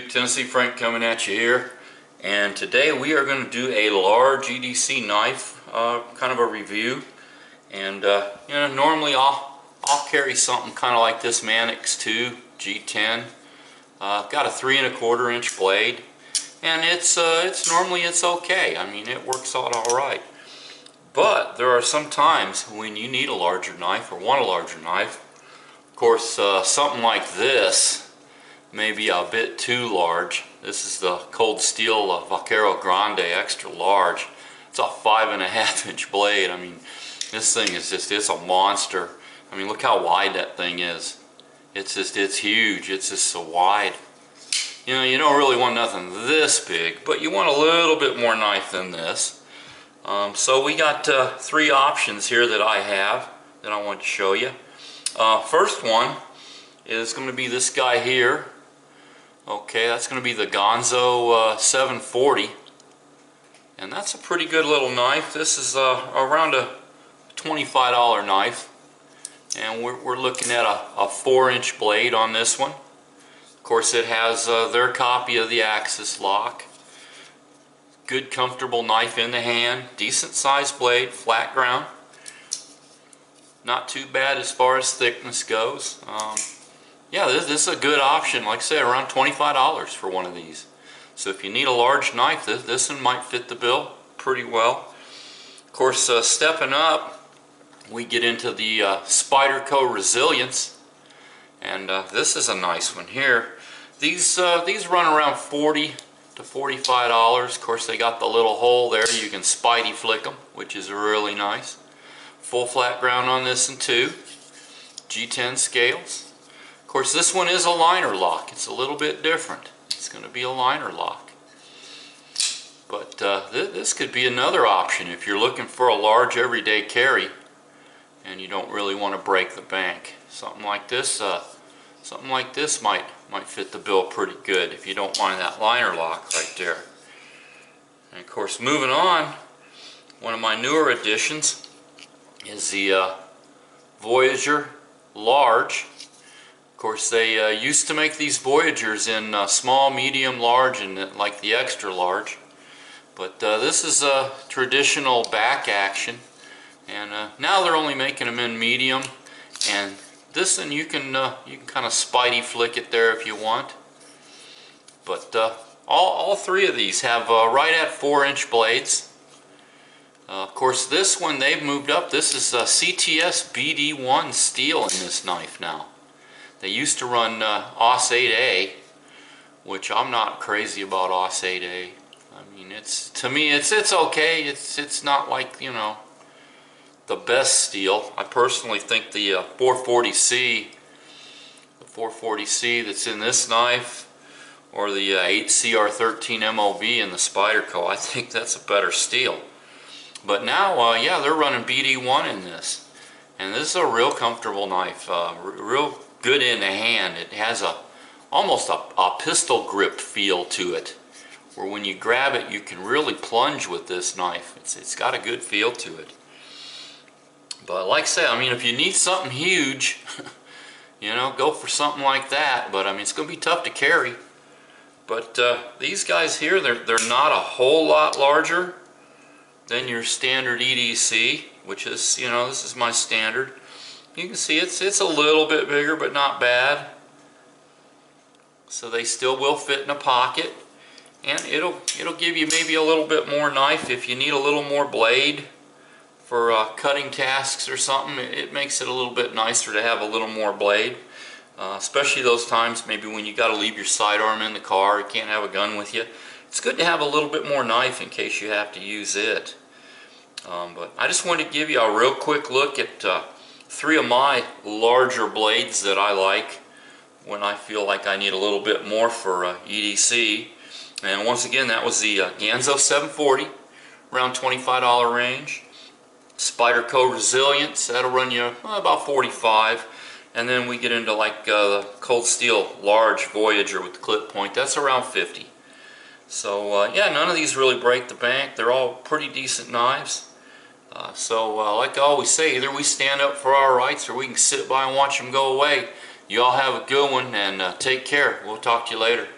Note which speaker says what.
Speaker 1: YouTube, Tennessee Frank coming at you here, and today we are going to do a large EDC knife, kind of a review. And you know, normally I'll carry something kind of like this Mannix 2 G10. Got a 3 1/4 inch blade, and it's normally okay. I mean, it works out all right. But there are some times when you need a larger knife or want a larger knife. Of course, something like this may be a bit too large. This is the Cold Steel Vaquero Grande Extra Large. It's a 5 1/2 inch blade. I mean, this thing is it's a monster. I mean, look how wide that thing is. It's huge. It's just so wide. You know, you don't really want nothing this big, but you want a little bit more knife than this. So we got 3 options here that I have that I want to show you. First one is going to be this guy here. Okay, that's going to be the Gonzo 740, and that's a pretty good little knife. This is around a $25 knife, and we're looking at a 4-inch blade on this one. Of course, it has their copy of the Axis lock. Good, comfortable knife in the hand, decent sized blade, flat ground. Not too bad as far as thickness goes. Yeah, this is a good option. Like I said, around $25 for one of these. So if you need a large knife, this one might fit the bill pretty well. Of course, stepping up, we get into the Spyderco Resilience, and this is a nice one here. These run around $40 to $45. Of course, they got the little hole there. You can Spidey flick them, which is really nice. Full flat ground on this one too. G10 scales. Of course, this one is a liner lock. It's a little bit different. It's going to be a liner lock. But this could be another option if you're looking for a large everyday carry and you don't really want to break the bank. Something like this might fit the bill pretty good if you don't mind that liner lock right there. And of course, moving on, one of my newer additions is the Voyager Large. Of course, they used to make these Voyagers in small, medium, large, and like the extra large. But this is a traditional back action, and now they're only making them in medium. And this one you can kind of Spidey flick it there if you want. But all 3 of these have right at 4-inch blades. Of course, this one they've moved up. This is CTS BD1 steel in this knife now. They used to run AUS 8A, which I'm not crazy about AUS 8A. I mean, to me it's okay. It's not like, you know, the best steel. I personally think the 440C that's in this knife, or the 8CR13 MOV in the Spyderco, I think that's a better steel. But now, yeah, they're running BD1 in this, and this is a real comfortable knife. Real good in the hand. It has almost a pistol grip feel to it, where when you grab it you can really plunge with this knife. It's got a good feel to it. But like I said, I mean, if you need something huge, you know, go for something like that. But I mean, it's going to be tough to carry. But these guys here, they're not a whole lot larger than your standard EDC, which is, you know, this is my standard. You can see it's a little bit bigger, but not bad. So they still will fit in a pocket, and it'll give you maybe a little bit more knife if you need a little more blade for cutting tasks or something. It makes it a little bit nicer to have a little more blade, especially those times maybe when you got to leave your sidearm in the car. You can't have a gun with you. It's good to have a little bit more knife in case you have to use it. But I just wanted to give you a real quick look at 3 of my larger blades that I like when I feel like I need a little bit more for EDC. And once again, that was the Gonzo 740, around $25 range. Spyderco Resilience, that'll run you about $45. And then we get into like the Cold Steel Large Voyager with the clip point, that's around $50. So yeah, none of these really break the bank. They're all pretty decent knives. So like I always say, either we stand up for our rights or we can sit by and watch them go away. You all have a good one, and take care. We'll talk to you later.